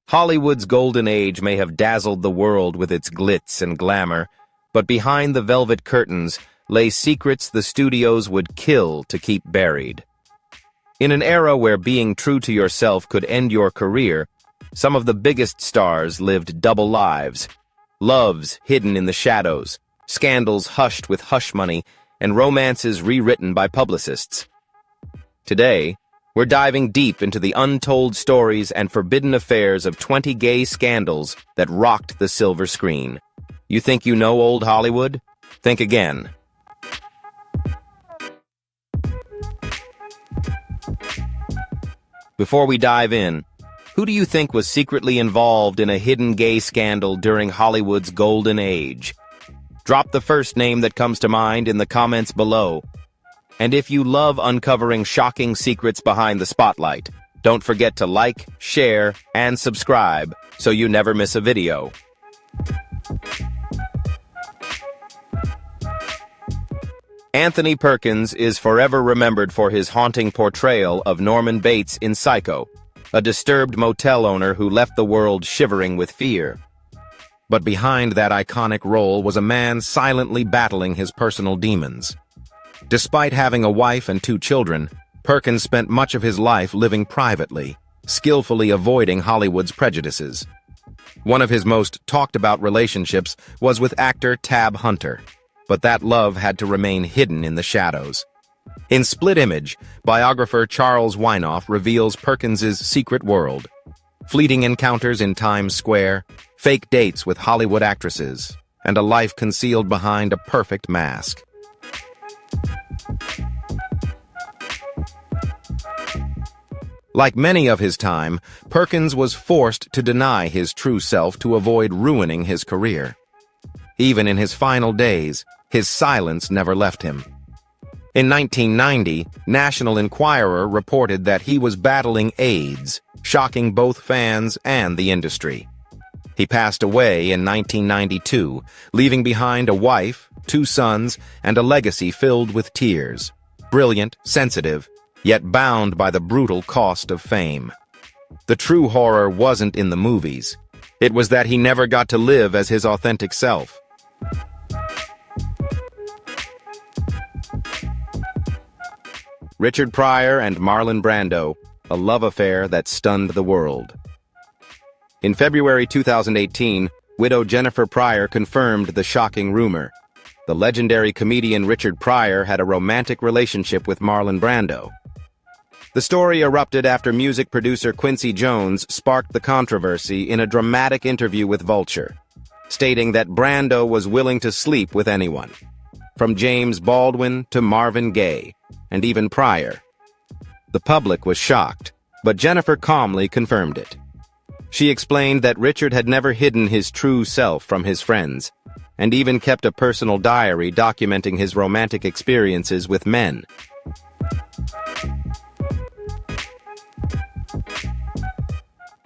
Hollywood's golden age may have dazzled the world with its glitz and glamour, but behind the velvet curtains lay secrets the studios would kill to keep buried. In an era where being true to yourself could end your career, some of the biggest stars lived double lives. Loves hidden in the shadows, scandals hushed with hush money, and romances rewritten by publicists. Today, we're diving deep into the untold stories and forbidden affairs of 20 gay scandals that rocked the silver screen. You think you know old Hollywood? Think again. Before we dive in, who do you think was secretly involved in a hidden gay scandal during Hollywood's golden age? Drop the first name that comes to mind in the comments below. And if you love uncovering shocking secrets behind the spotlight, don't forget to like, share, and subscribe so you never miss a video. Anthony Perkins is forever remembered for his haunting portrayal of Norman Bates in Psycho, a disturbed motel owner who left the world shivering with fear. But behind that iconic role was a man silently battling his personal demons. Despite having a wife and 2 children, Perkins spent much of his life living privately, skillfully avoiding Hollywood's prejudices. One of his most talked-about relationships was with actor Tab Hunter, but that love had to remain hidden in the shadows. In Split Image, biographer Charles Wynoff reveals Perkins's secret world: fleeting encounters in Times Square, fake dates with Hollywood actresses, and a life concealed behind a perfect mask. Like many of his time, Perkins was forced to deny his true self to avoid ruining his career. Even in his final days, his silence never left him. In 1990, National Enquirer reported that he was battling AIDS, shocking both fans and the industry. He passed away in 1992, leaving behind a wife, 2 sons, and a legacy filled with tears. Brilliant, sensitive, yet bound by the brutal cost of fame. The true horror wasn't in the movies. It was that he never got to live as his authentic self. Richard Pryor and Marlon Brando, a love affair that stunned the world. In February 2018, widow Jennifer Pryor confirmed the shocking rumor. The legendary comedian Richard Pryor had a romantic relationship with Marlon Brando. The story erupted after music producer Quincy Jones sparked the controversy in a dramatic interview with Vulture, stating that Brando was willing to sleep with anyone, from James Baldwin to Marvin Gaye, and even Pryor. The public was shocked, but Jennifer calmly confirmed it. She explained that Richard had never hidden his true self from his friends, and even kept a personal diary documenting his romantic experiences with men.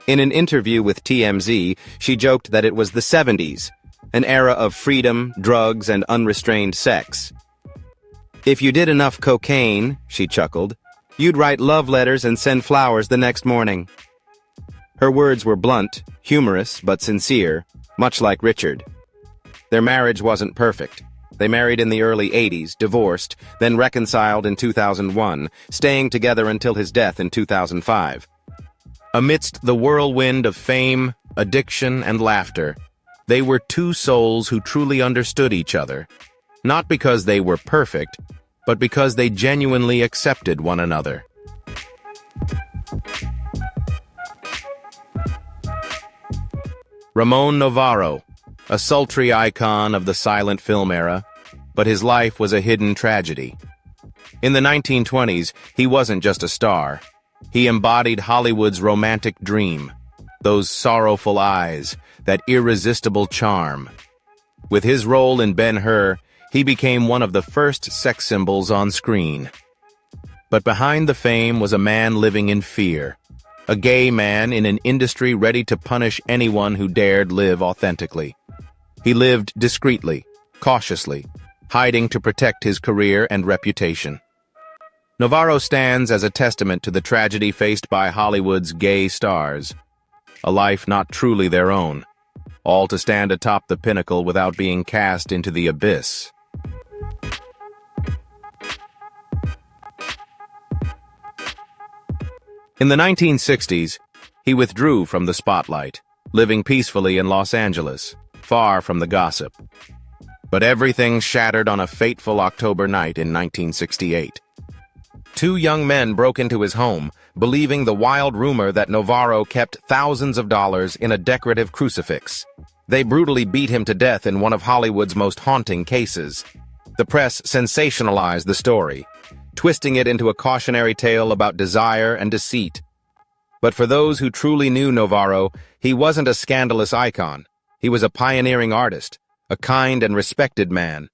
In an interview with TMZ, she joked that it was the 70s, an era of freedom, drugs, and unrestrained sex. "If you did enough cocaine," she chuckled, "you'd write love letters and send flowers the next morning." Her words were blunt, humorous, but sincere, much like Richard. Their marriage wasn't perfect. They married in the early 80s, divorced, then reconciled in 2001, staying together until his death in 2005. Amidst the whirlwind of fame, addiction, and laughter, they were 2 souls who truly understood each other, not because they were perfect, but because they genuinely accepted one another. Ramon Novarro, a sultry icon of the silent film era, but his life was a hidden tragedy. In the 1920s, he wasn't just a star. He embodied Hollywood's romantic dream, those sorrowful eyes, that irresistible charm. With his role in Ben-Hur, he became one of the first sex symbols on screen. But behind the fame was a man living in fear, a gay man in an industry ready to punish anyone who dared live authentically. He lived discreetly, cautiously, hiding to protect his career and reputation. Novarro stands as a testament to the tragedy faced by Hollywood's gay stars. a life not truly their own, all to stand atop the pinnacle without being cast into the abyss. In the 1960s, he withdrew from the spotlight, living peacefully in Los Angeles, far from the gossip. But everything shattered on a fateful October night in 1968. Two young men broke into his home, believing the wild rumor that Navarro kept thousands of dollars in a decorative crucifix. They brutally beat him to death in one of Hollywood's most haunting cases. The press sensationalized the story, twisting it into a cautionary tale about desire and deceit. But for those who truly knew Navarro, he wasn't a scandalous icon. He was a pioneering artist, a kind and respected man.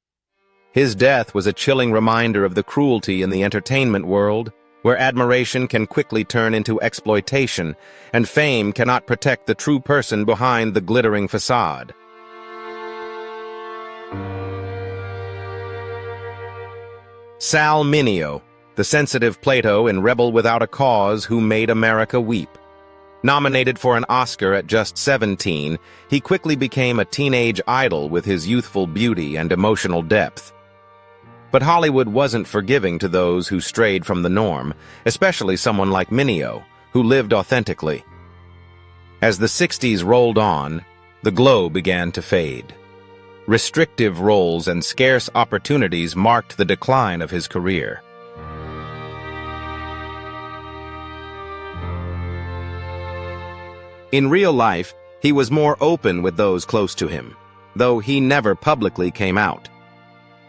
His death was a chilling reminder of the cruelty in the entertainment world, where admiration can quickly turn into exploitation, and fame cannot protect the true person behind the glittering facade. Sal Mineo, the sensitive Plato in Rebel Without a Cause who made America weep. Nominated for an Oscar at just 17, he quickly became a teenage idol with his youthful beauty and emotional depth. But Hollywood wasn't forgiving to those who strayed from the norm, especially someone like Mineo, who lived authentically. As the 60s rolled on, the glow began to fade. Restrictive roles and scarce opportunities marked the decline of his career. In real life, he was more open with those close to him, though he never publicly came out.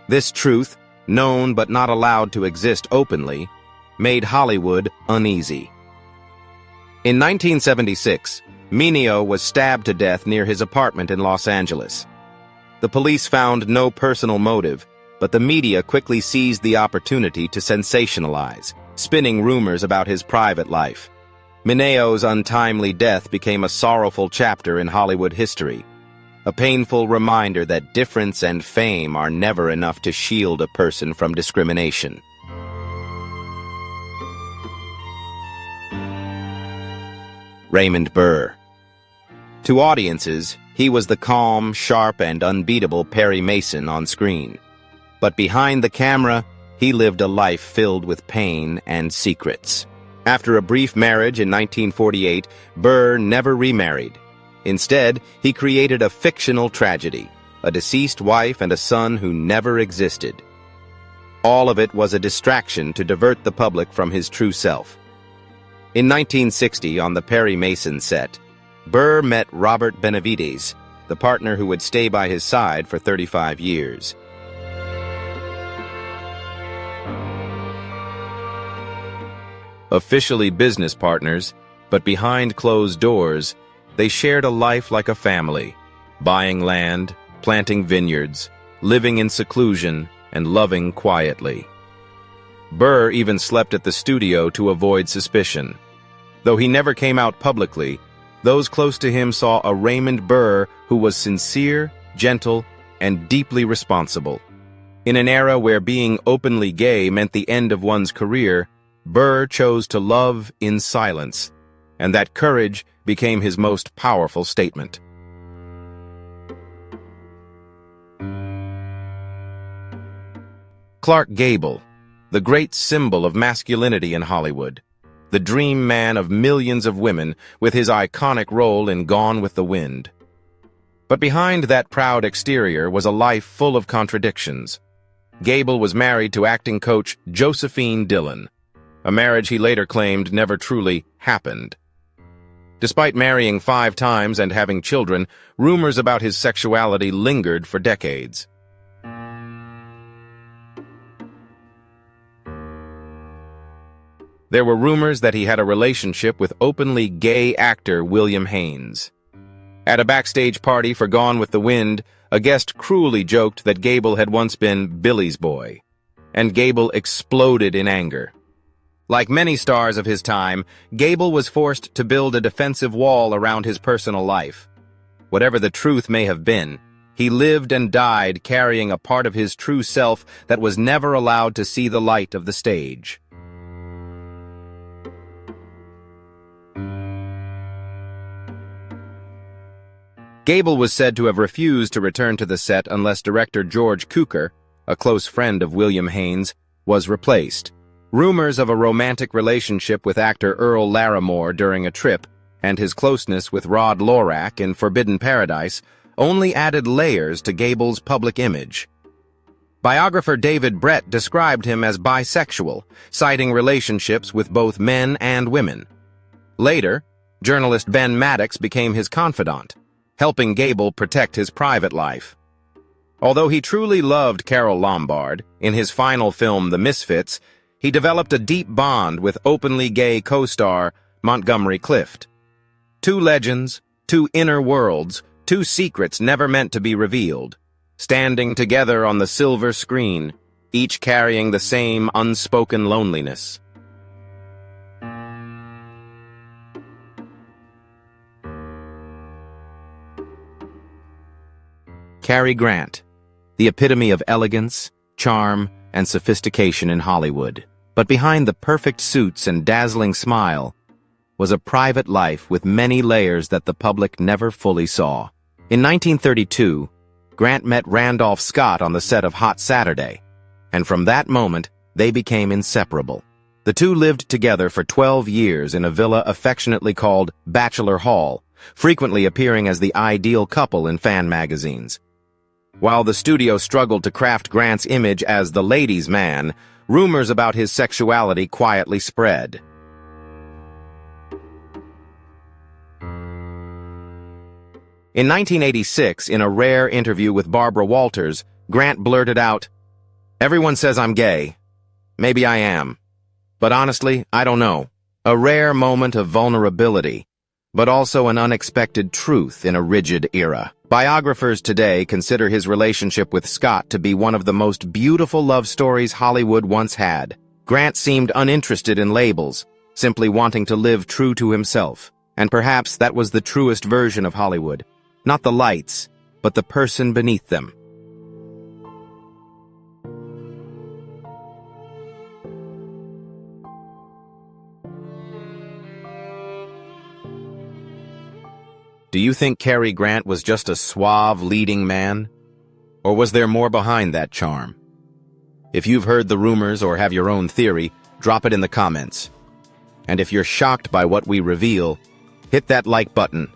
This truth, known but not allowed to exist openly, made Hollywood uneasy. In 1976, Mineo was stabbed to death near his apartment in Los Angeles. The police found no personal motive, but the media quickly seized the opportunity to sensationalize, spinning rumors about his private life. Mineo's untimely death became a sorrowful chapter in Hollywood history, a painful reminder that difference and fame are never enough to shield a person from discrimination. Raymond Burr. To audiences, he was the calm, sharp, and unbeatable Perry Mason on screen. But behind the camera, he lived a life filled with pain and secrets. After a brief marriage in 1948, Burr never remarried. Instead, he created a fictional tragedy, a deceased wife and a son who never existed. All of it was a distraction to divert the public from his true self. In 1960, on the Perry Mason set, Burr met Robert Benavides, the partner who would stay by his side for 35 years. Officially business partners, but behind closed doors, they shared a life like a family, buying land, planting vineyards, living in seclusion, and loving quietly. Burr even slept at the studio to avoid suspicion. Though he never came out publicly, those close to him saw a Raymond Burr who was sincere, gentle, and deeply responsible. In an era where being openly gay meant the end of one's career, Burr chose to love in silence, and that courage became his most powerful statement. Clark Gable, the great symbol of masculinity in Hollywood, the dream man of millions of women with his iconic role in Gone with the Wind. But behind that proud exterior was a life full of contradictions. Gable was married to acting coach Josephine Dillon, a marriage he later claimed never truly happened. Despite marrying 5 times and having children, rumors about his sexuality lingered for decades. There were rumors that he had a relationship with openly gay actor William Haynes. At a backstage party for Gone with the Wind, a guest cruelly joked that Gable had once been Billy's boy, and Gable exploded in anger. Like many stars of his time, Gable was forced to build a defensive wall around his personal life. Whatever the truth may have been, he lived and died carrying a part of his true self that was never allowed to see the light of the stage. Gable was said to have refused to return to the set unless director George Cukor, a close friend of William Haines, was replaced. Rumors of a romantic relationship with actor Earl Larimore during a trip and his closeness with Rod Lorak in Forbidden Paradise only added layers to Gable's public image. Biographer David Brett described him as bisexual, citing relationships with both men and women. Later, journalist Ben Maddox became his confidant, helping Gable protect his private life. Although he truly loved Carole Lombard, in his final film The Misfits, he developed a deep bond with openly gay co-star Montgomery Clift. Two legends, two inner worlds, two secrets never meant to be revealed, standing together on the silver screen, each carrying the same unspoken loneliness. Cary Grant, the epitome of elegance, charm, and sophistication in Hollywood. But behind the perfect suits and dazzling smile was a private life with many layers that the public never fully saw. In 1932, Grant met Randolph Scott on the set of Hot Saturday, and from that moment, they became inseparable. The two lived together for 12 years in a villa affectionately called Bachelor Hall, frequently appearing as the ideal couple in fan magazines. While the studio struggled to craft Grant's image as the ladies' man, rumors about his sexuality quietly spread. In 1986, in a rare interview with Barbara Walters, Grant blurted out, "Everyone says I'm gay. Maybe I am. But honestly, I don't know." A rare moment of vulnerability, but also an unexpected truth in a rigid era. Biographers today consider his relationship with Scott to be one of the most beautiful love stories Hollywood once had. Grant seemed uninterested in labels, simply wanting to live true to himself. And perhaps that was the truest version of Hollywood. Not the lights, but the person beneath them. Do you think Cary Grant was just a suave leading man? Or was there more behind that charm? If you've heard the rumors or have your own theory, drop it in the comments. And if you're shocked by what we reveal, hit that like button.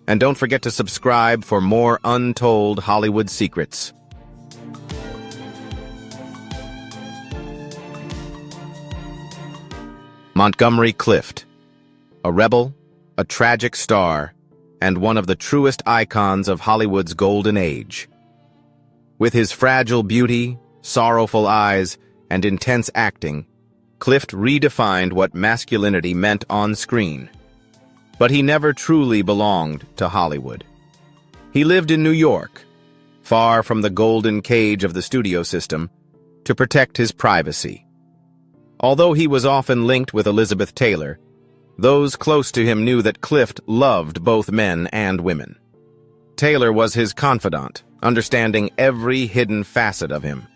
And don't forget to subscribe for more untold Hollywood secrets. Montgomery Clift, a rebel, a tragic star, and one of the truest icons of Hollywood's golden age. With his fragile beauty, sorrowful eyes, and intense acting, Clift redefined what masculinity meant on screen. But he never truly belonged to Hollywood. He lived in New York, far from the golden cage of the studio system, to protect his privacy. Although he was often linked with Elizabeth Taylor, those close to him knew that Clift loved both men and women. Taylor was his confidant, understanding every hidden facet of him.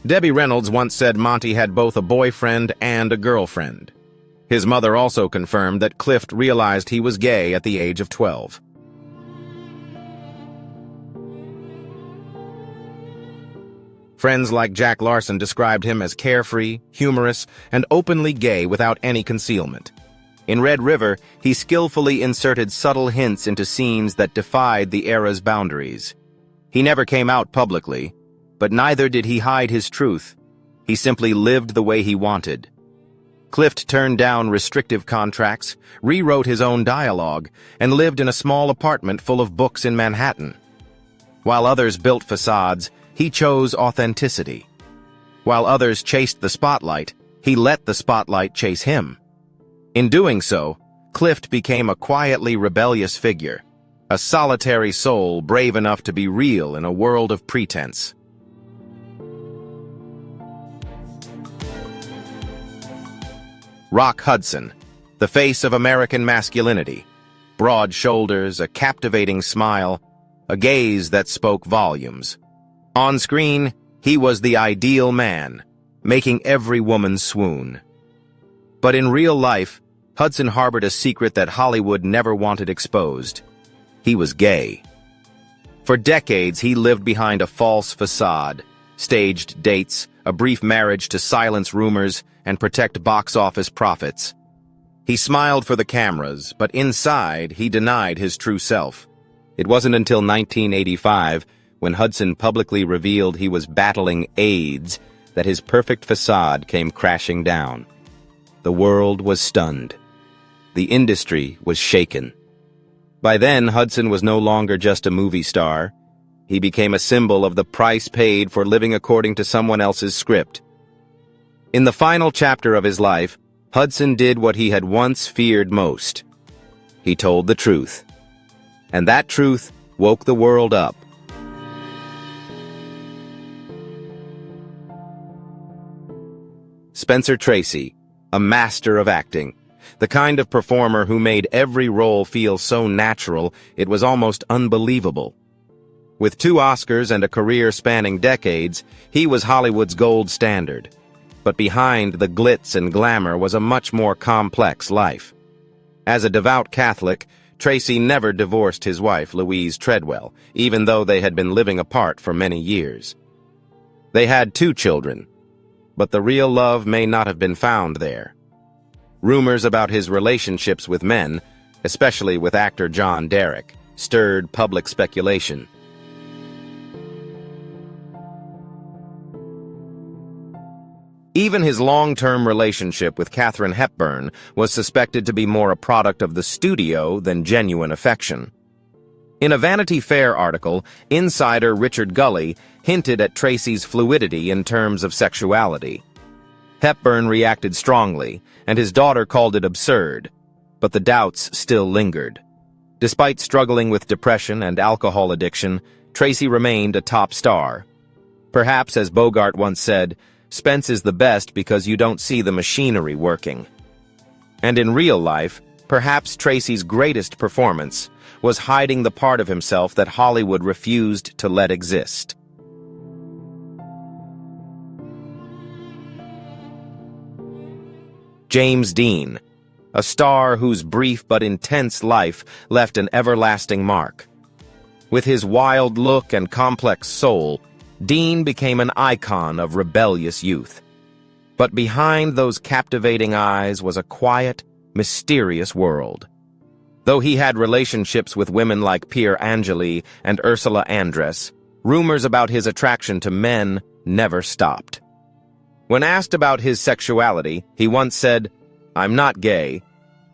Debbie Reynolds once said Monty had both a boyfriend and a girlfriend. His mother also confirmed that Clift realized he was gay at the age of 12. Friends like Jack Larson described him as carefree, humorous, and openly gay without any concealment. In Red River, he skillfully inserted subtle hints into scenes that defied the era's boundaries. He never came out publicly, but neither did he hide his truth. He simply lived the way he wanted. Clift turned down restrictive contracts, rewrote his own dialogue, and lived in a small apartment full of books in Manhattan. While others built facades, he chose authenticity. While others chased the spotlight, he let the spotlight chase him. In doing so, Clift became a quietly rebellious figure, a solitary soul brave enough to be real in a world of pretense. Rock Hudson, the face of American masculinity. Broad shoulders, a captivating smile, a gaze that spoke volumes. On screen, he was the ideal man, making every woman swoon. But in real life, Hudson harbored a secret that Hollywood never wanted exposed. He was gay. For decades, he lived behind a false facade, staged dates, a brief marriage to silence rumors and protect box office profits. He smiled for the cameras, but inside, he denied his true self. It wasn't until 1985, when Hudson publicly revealed he was battling AIDS, that his perfect facade came crashing down. The world was stunned. The industry was shaken. By then, Hudson was no longer just a movie star. He became a symbol of the price paid for living according to someone else's script. In the final chapter of his life, Hudson did what he had once feared most. He told the truth. And that truth woke the world up. Spencer Tracy, a master of acting. The kind of performer who made every role feel so natural it was almost unbelievable. With 2 Oscars and a career spanning decades, he was Hollywood's gold standard. But behind the glitz and glamour was a much more complex life. As a devout Catholic, Tracy never divorced his wife, Louise Treadwell, even though they had been living apart for many years. They had 2 children, but the real love may not have been found there. Rumors about his relationships with men, especially with actor John Derek, stirred public speculation. Even his long-term relationship with Katharine Hepburn was suspected to be more a product of the studio than genuine affection. In a Vanity Fair article, insider Richard Gully hinted at Tracy's fluidity in terms of sexuality. Hepburn reacted strongly, and his daughter called it absurd, but the doubts still lingered. Despite struggling with depression and alcohol addiction, Tracy remained a top star. Perhaps, as Bogart once said, Spence is the best because you don't see the machinery working. And in real life, perhaps Tracy's greatest performance was hiding the part of himself that Hollywood refused to let exist. James Dean, a star whose brief but intense life left an everlasting mark. With his wild look and complex soul, Dean became an icon of rebellious youth. But behind those captivating eyes was a quiet, mysterious world. Though he had relationships with women like Pier Angeli and Ursula Andress, rumors about his attraction to men never stopped. When asked about his sexuality, he once said, "I'm not gay,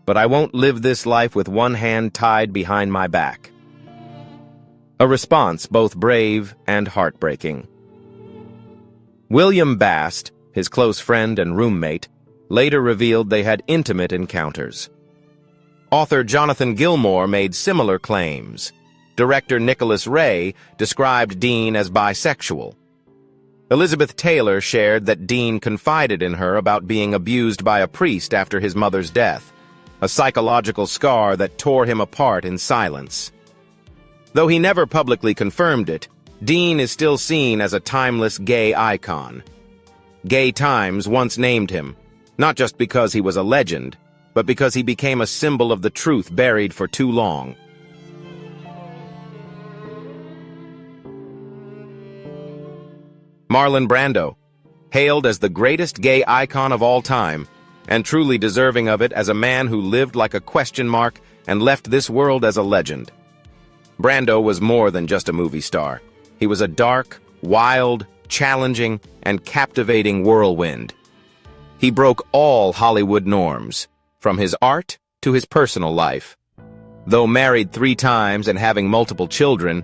but I won't live this life with one hand tied behind my back." A response both brave and heartbreaking. William Bast, his close friend and roommate, later revealed they had intimate encounters. Author Jonathan Gilmour made similar claims. Director Nicholas Ray described Dean as bisexual. Elizabeth Taylor shared that Dean confided in her about being abused by a priest after his mother's death, a psychological scar that tore him apart in silence. Though he never publicly confirmed it, Dean is still seen as a timeless gay icon. Gay Times once named him, not just because he was a legend, but because he became a symbol of the truth buried for too long. Marlon Brando, hailed as the greatest gay icon of all time, and truly deserving of it as a man who lived like a question mark and left this world as a legend. Brando was more than just a movie star. He was a dark, wild, challenging, and captivating whirlwind. He broke all Hollywood norms, from his art to his personal life. Though married 3 times and having multiple children,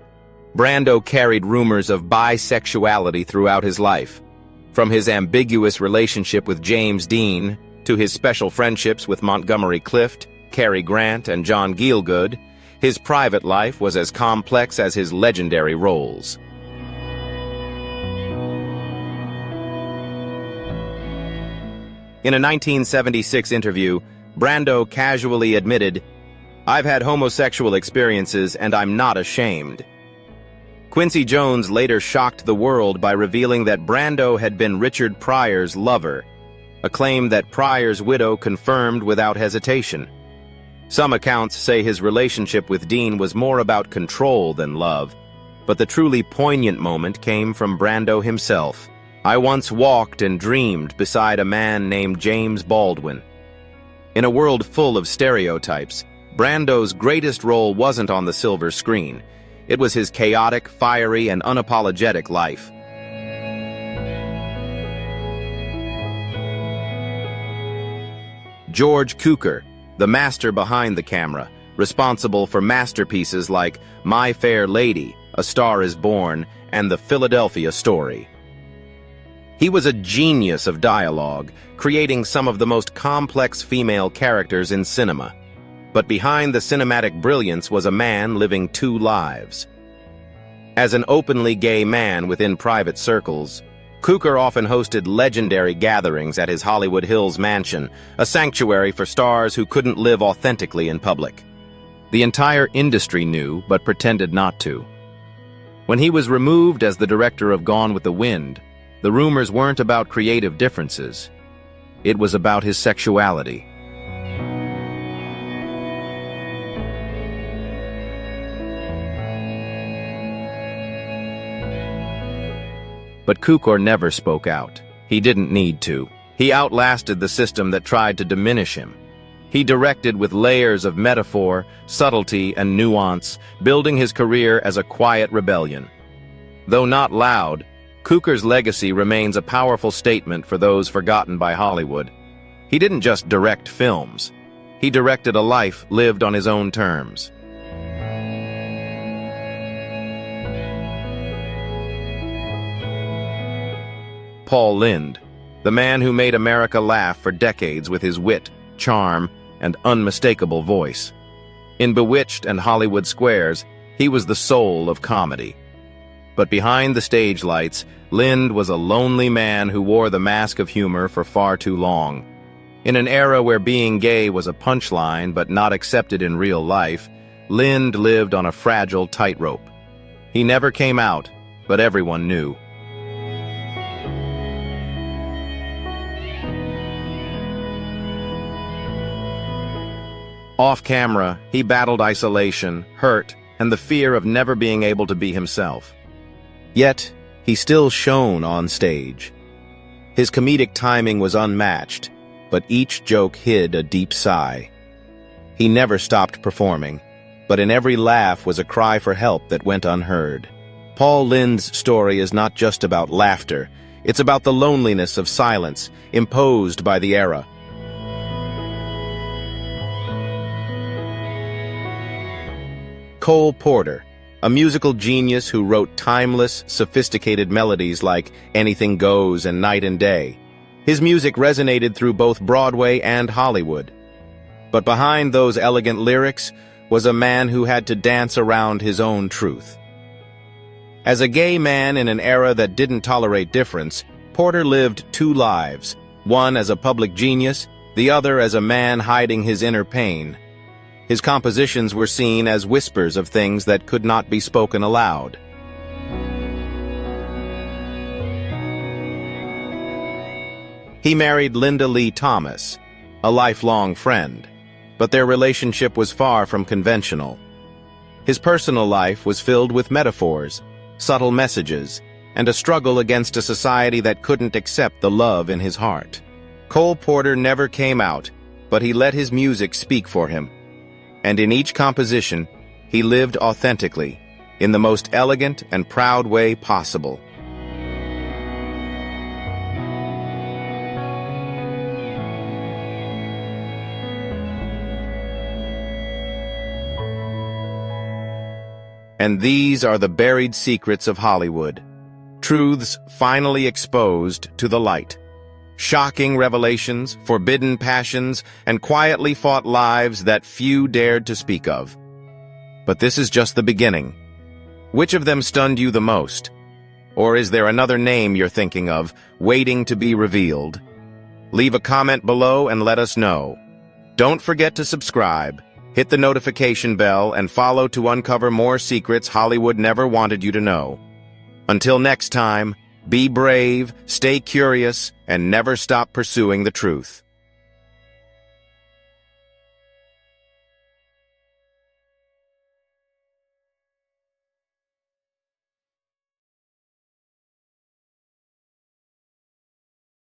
Brando carried rumors of bisexuality throughout his life. From his ambiguous relationship with James Dean to his special friendships with Montgomery Clift, Cary Grant, and John Gielgud, his private life was as complex as his legendary roles. In a 1976 interview, Brando casually admitted, "I've had homosexual experiences and I'm not ashamed." Quincy Jones later shocked the world by revealing that Brando had been Richard Pryor's lover, a claim that Pryor's widow confirmed without hesitation. Some accounts say his relationship with Dean was more about control than love, But the truly poignant moment came from Brando himself. "I once walked and dreamed beside a man named James Baldwin." In a world full of stereotypes, Brando's greatest role wasn't on the silver screen. It was his chaotic, fiery, and unapologetic life. George Cukor, the master behind the camera, responsible for masterpieces like My Fair Lady, A Star is Born, and The Philadelphia Story. He was a genius of dialogue, creating some of the most complex female characters in cinema. But behind the cinematic brilliance was a man living two lives. As an openly gay man within private circles, Cukor often hosted legendary gatherings at his Hollywood Hills mansion, a sanctuary for stars who couldn't live authentically in public. The entire industry knew, but pretended not to. When he was removed as the director of Gone with the Wind, the rumors weren't about creative differences. It was about his sexuality. But Cukor never spoke out. He didn't need to. He outlasted the system that tried to diminish him. He directed with layers of metaphor, subtlety, and nuance, building his career as a quiet rebellion. Though not loud, Cukor's legacy remains a powerful statement for those forgotten by Hollywood. He didn't just direct films. He directed a life lived on his own terms. Paul Lynde, the man who made America laugh for decades with his wit, charm, and unmistakable voice. In Bewitched and Hollywood Squares, he was the soul of comedy. But behind the stage lights, Lynde was a lonely man who wore the mask of humor for far too long. In an era where being gay was a punchline but not accepted in real life, Lynde lived on a fragile tightrope. He never came out, but everyone knew. Off-camera, he battled isolation, hurt, and the fear of never being able to be himself. Yet, he still shone on stage. His comedic timing was unmatched, but each joke hid a deep sigh. He never stopped performing, but in every laugh was a cry for help that went unheard. Paul Lynde's story is not just about laughter, it's about the loneliness of silence imposed by the era. Cole Porter, a musical genius who wrote timeless, sophisticated melodies like Anything Goes and Night and Day. His music resonated through both Broadway and Hollywood. But behind those elegant lyrics was a man who had to dance around his own truth. As a gay man in an era that didn't tolerate difference, Porter lived two lives, one as a public genius, the other as a man hiding his inner pain. His compositions were seen as whispers of things that could not be spoken aloud. He married Linda Lee Thomas, a lifelong friend, but their relationship was far from conventional. His personal life was filled with metaphors, subtle messages, and a struggle against a society that couldn't accept the love in his heart. Cole Porter never came out, but he let his music speak for him. And in each composition, he lived authentically, in the most elegant and proud way possible. And these are the buried secrets of Hollywood, truths finally exposed to the light. Shocking revelations, forbidden passions, and quietly fought lives that few dared to speak of. But this is just the beginning. Which of them stunned you the most? Or is there another name you're thinking of, waiting to be revealed? Leave a comment below and let us know. Don't forget to subscribe, hit the notification bell, and follow to uncover more secrets Hollywood never wanted you to know. Until next time, be brave, stay curious, and never stop pursuing the truth.